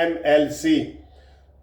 MLC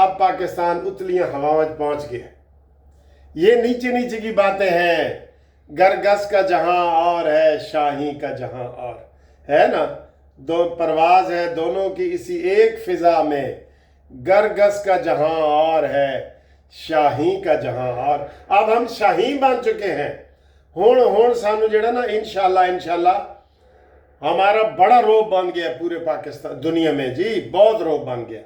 اب پاکستان اتلیاں ہواؤں پہنچ گیا. یہ نیچے نیچے کی باتیں ہیں. گرگس کا جہاں اور ہے شاہی کا جہاں اور ہے نا. دو پرواز ہے دونوں کی اسی ایک فضا میں. گرگس کا جہاں اور ہے شاہی کا جہاں اور. اب ہم شاہی بن چکے ہیں. ہون سانو جڑا نا انشاءاللہ ہمارا بڑا روب بن گیا پورے پاکستان دنیا میں. جی بہت روب بن گیا.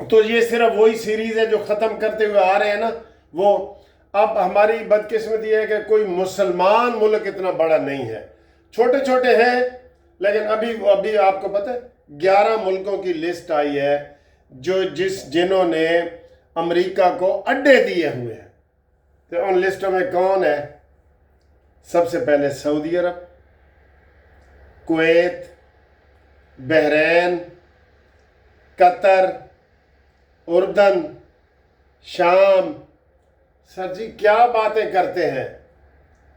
تو یہ صرف وہی سیریز ہے جو ختم کرتے ہوئے آ رہے ہیں نا وہ. اب ہماری بدقسمتی ہے کہ کوئی مسلمان ملک اتنا بڑا نہیں ہے. چھوٹے چھوٹے ہیں لیکن ابھی آپ کو پتہ ہے 11 ملکوں کی لسٹ آئی ہے جنہوں نے امریکہ کو اڈے دیے ہوئے ہیں. تو ان لسٹوں میں کون ہے؟ سب سے پہلے سعودی عرب، کویت، بحرین، قطر، اردن، شام. سر جی کیا باتیں کرتے ہیں.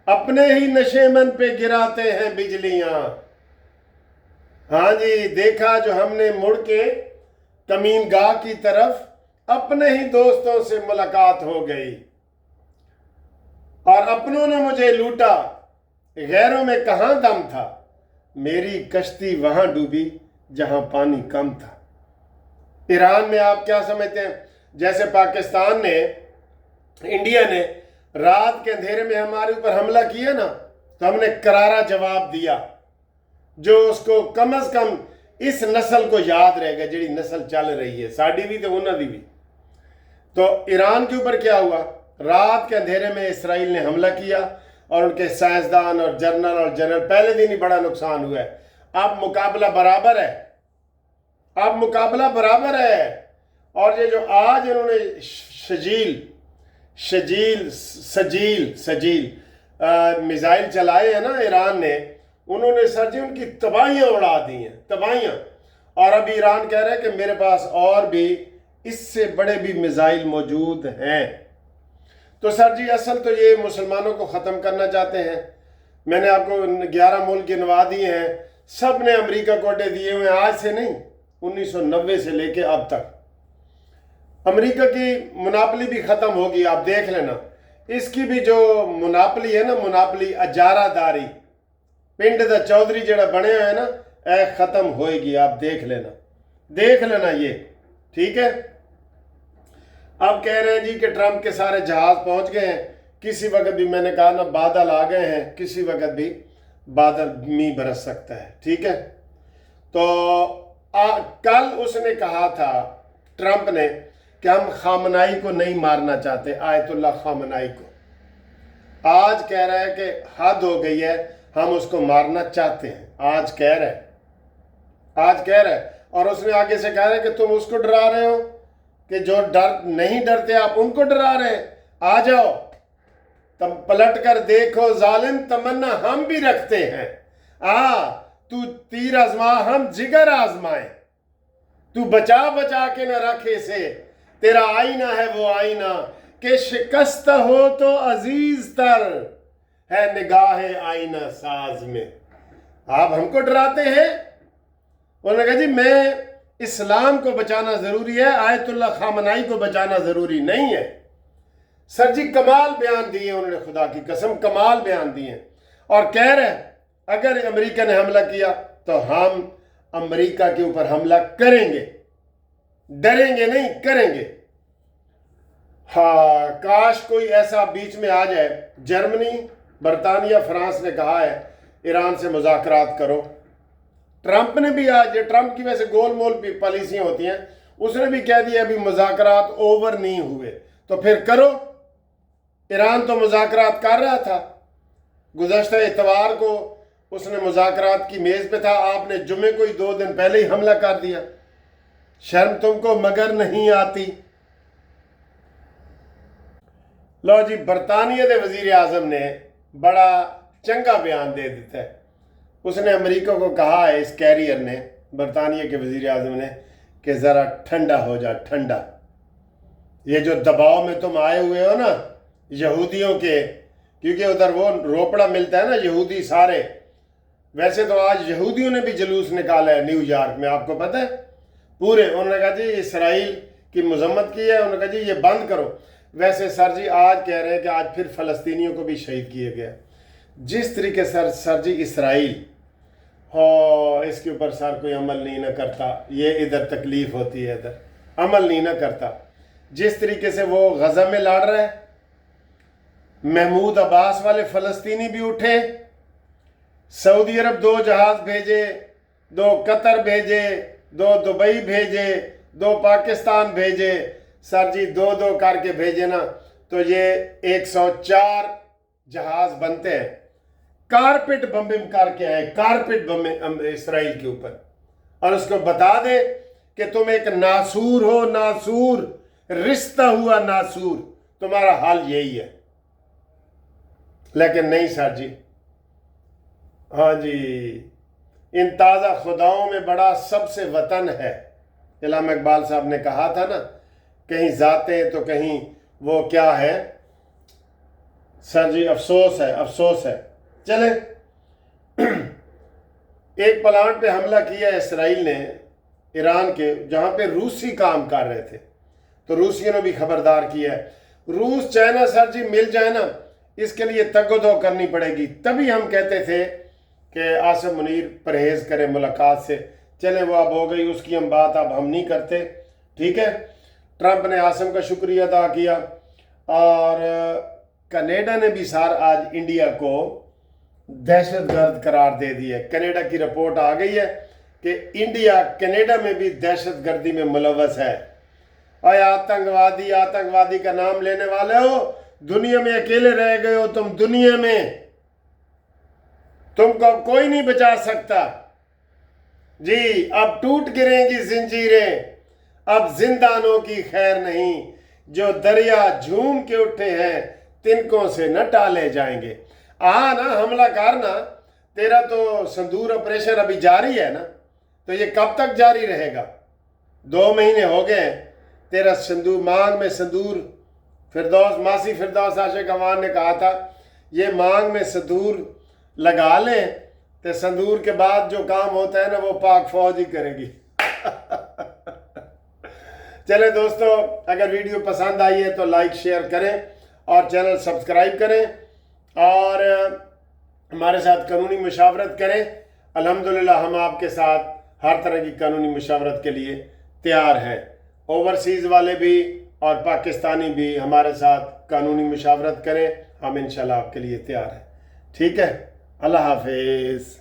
اپنے ہی نشیمن پہ گراتے ہیں بجلیاں. ہاں جی دیکھا جو ہم نے مڑ کے کمین گاہ کی طرف اپنے ہی دوستوں سے ملاقات ہو گئی اور اپنوں نے مجھے لوٹا. غیروں میں کہاں دم تھا. میری کشتی وہاں ڈوبی جہاں پانی کم تھا. ایران میں آپ کیا سمجھتے ہیں؟ جیسے پاکستان نے انڈیا نے رات کے اندھیرے میں ہمارے اوپر حملہ کیا نا تو ہم نے کرارا جواب دیا جو اس کو کم از کم اس نسل کو یاد رہے گا جڑی نسل چل رہی ہے ساڑی بھی تو انہوں دی بھی. تو ایران کے اوپر کیا ہوا؟ رات کے اندھیرے میں اسرائیل نے حملہ کیا اور ان کے سائنسدان اور جنرل پہلے دن ہی بڑا نقصان ہوا ہے. اب مقابلہ برابر ہے. اور یہ جو آج انہوں نے سجیل میزائل چلائے ہیں نا ایران نے، انہوں نے سر جی ان کی تباہیاں اڑا دی ہیں تباہیاں. اور ابھی ایران کہہ رہا ہے کہ میرے پاس اور بھی اس سے بڑے بھی میزائل موجود ہیں. تو سر جی اصل تو یہ مسلمانوں کو ختم کرنا چاہتے ہیں. میں نے آپ کو 11 ملک گنوا دیے ہیں. سب نے امریکہ کو اڈے دیے ہوئے ہیں. آج سے نہیں 1990 سے لے کے اب تک امریکہ کی مناپلی بھی ختم ہوگی. آپ دیکھ لینا اس کی بھی جو مناپلی ہے نا مناپلی اجارہ داری پنڈ دا چودھری جڑا بنے ہوئے نا اے ختم ہوئے گی. آپ دیکھ لینا یہ ٹھیک ہے. اب کہہ رہے ہیں جی کہ ٹرمپ کے سارے جہاز پہنچ گئے ہیں. کسی وقت بھی میں نے کہا نا بادل آ گئے ہیں. کسی وقت بھی بادل می برس سکتا ہے. ٹھیک ہے. تو کل اس نے کہا تھا ٹرمپ نے کہ ہم خامنائی کو نہیں مارنا چاہتے آیت اللہ خامنائی کو. آج کہہ رہا ہے کہ حد ہو گئی ہے ہم اس کو مارنا چاہتے ہیں. آج کہہ رہا ہے اور اس نے آگے سے کہہ رہا ہے کہ تم اس کو ڈرا رہے ہو کہ جو نہیں ڈرتے آپ ان کو ڈرا رہے ہیں. آ جاؤ تم پلٹ کر دیکھو ظالم تمنا ہم بھی رکھتے ہیں. تو تیر آزما ہم جگر آزمائیں. تو بچا کے نہ رکھے سے تیرا آئینہ ہے وہ آئینہ کہ شکست ہو تو عزیز تر ہے نگاہ آئینہ ساز میں. آپ ہم کو ڈراتے ہیں. انہوں نے کہا جی میں اسلام کو بچانا ضروری ہے آیت اللہ خامنائی کو بچانا ضروری نہیں ہے. سر جی کمال بیان دیے انہوں نے خدا کی قسم کمال بیان دیے اور کہہ رہے ہیں اگر امریکہ نے حملہ کیا تو ہم امریکہ کے اوپر حملہ کریں گے. ڈریں گے نہیں کریں گے. ہاں کاش کوئی ایسا بیچ میں آ جائے. جرمنی برطانیہ فرانس نے کہا ہے ایران سے مذاکرات کرو. ٹرمپ نے بھی آج ٹرمپ کی ویسے گول مول پالیسیاں ہوتی ہیں اس نے بھی کہہ دیا ابھی مذاکرات اوور نہیں ہوئے تو پھر کرو. ایران تو مذاکرات کر رہا تھا. گزشتہ اتوار کو اس نے مذاکرات کی میز پہ تھا. آپ نے جمعے کو ہی 2 دن پہلے ہی حملہ کر دیا. شرم تم کو مگر نہیں آتی. لو جی برطانیہ دے وزیر اعظم نے بڑا چنگا بیان دے دیتا ہے. اس نے امریکہ کو کہا ہے اس کیریئر نے برطانیہ کے وزیر اعظم نے کہ ذرا ٹھنڈا ہو جا ٹھنڈا. یہ جو دباؤ میں تم آئے ہوئے ہو نا یہودیوں کے کیونکہ ادھر وہ روپڑا ملتا ہے نا یہودی سارے. ویسے تو آج یہودیوں نے بھی جلوس نکالا ہے نیو یارک میں آپ کو پتہ ہے پورے. انہوں نے کہا جی اسرائیل کی مذمت کی ہے، انہوں نے کہا جی یہ بند کرو۔ ویسے سر جی آج کہہ رہے ہیں کہ آج پھر فلسطینیوں کو بھی شہید کیا گیا۔ جس طریقے سر جی اسرائیل اس کے اوپر سر کوئی عمل نہیں نہ کرتا، یہ ادھر تکلیف ہوتی ہے، ادھر عمل نہیں نہ کرتا۔ جس طریقے سے وہ غزہ میں لڑ رہے، محمود عباس والے فلسطینی بھی اٹھے، سعودی عرب 2 جہاز بھیجے، 2 قطر بھیجے، 2 دبئی بھیجے، 2 پاکستان بھیجے، سر جی 2 کر کے بھیجے نا تو یہ 104 جہاز بنتے ہیں۔ کارپٹ بمبنگ کر کے آئے، کارپٹ بمبنگ اسرائیل کے اوپر، اور اس کو بتا دے کہ تم ایک ناسور ہو، ناسور، رشتہ ہوا ناسور، تمہارا حال یہی ہے۔ لیکن نہیں سر جی، ہاں جی، ان تازہ خداؤں میں بڑا سب سے وطن ہے۔ علامہ اقبال صاحب نے کہا تھا نا، کہیں ذاتیں تو کہیں وہ کیا ہے سر جی، افسوس ہے، افسوس ہے۔ چلے، ایک پلانٹ پہ حملہ کیا اسرائیل نے، ایران کے، جہاں پہ روسی کام کر رہے تھے، تو روسیوں نے بھی خبردار کیا ہے۔ روس چائنا سر جی مل جائے نا، اس کے لیے تگ و دو کرنی پڑے گی۔ تبھی ہم کہتے تھے کہ عاصم منیر پرہیز کرے ملاقات سے۔ چلے وہ اب ہو گئی، اس کی ہم بات اب ہم نہیں کرتے، ٹھیک ہے۔ ٹرمپ نے عاصم کا شکریہ ادا کیا، اور کینیڈا نے بھی سار آج انڈیا کو دہشت گرد قرار دے دی ہے۔ کینیڈا کی رپورٹ آ گئی ہے کہ انڈیا کینیڈا میں بھی دہشت گردی میں ملوث ہے۔ اے آتنکوادی، آتنکوادی کا نام لینے والے ہو، دنیا میں اکیلے رہ گئے ہو تم، دنیا میں تم کو کوئی نہیں بچا سکتا جی۔ اب ٹوٹ گریں گی زنجیریں، اب زندانوں کی خیر نہیں، جو دریا جھوم کے اٹھے ہیں تنکوں سے نہ ٹالے جائیں گے۔ نا حملہ کرنا، تیرا تو سندور آپریشن ابھی جاری ہے نا، تو یہ کب تک جاری رہے گا؟ 2 مہینے ہو گئے ہیں تیرا سندور، مانگ میں سندور، فردوس ماسی فردوس عاشق امان نے کہا تھا یہ مانگ میں سندور لگا لیں تو سندور کے بعد جو کام ہوتا ہے نا وہ پاک فوج ہی کرے گی۔ چلے دوستو، اگر ویڈیو پسند آئی ہے تو لائک شیئر کریں اور چینل سبسکرائب کریں، اور ہمارے ساتھ قانونی مشاورت کریں۔ الحمدللہ ہم آپ کے ساتھ ہر طرح کی قانونی مشاورت کے لیے تیار ہیں۔ اوورسیز والے بھی اور پاکستانی بھی ہمارے ساتھ قانونی مشاورت کریں، ہم انشاءاللہ آپ کے لیے تیار ہیں، ٹھیک ہے۔ اللہ حافظ۔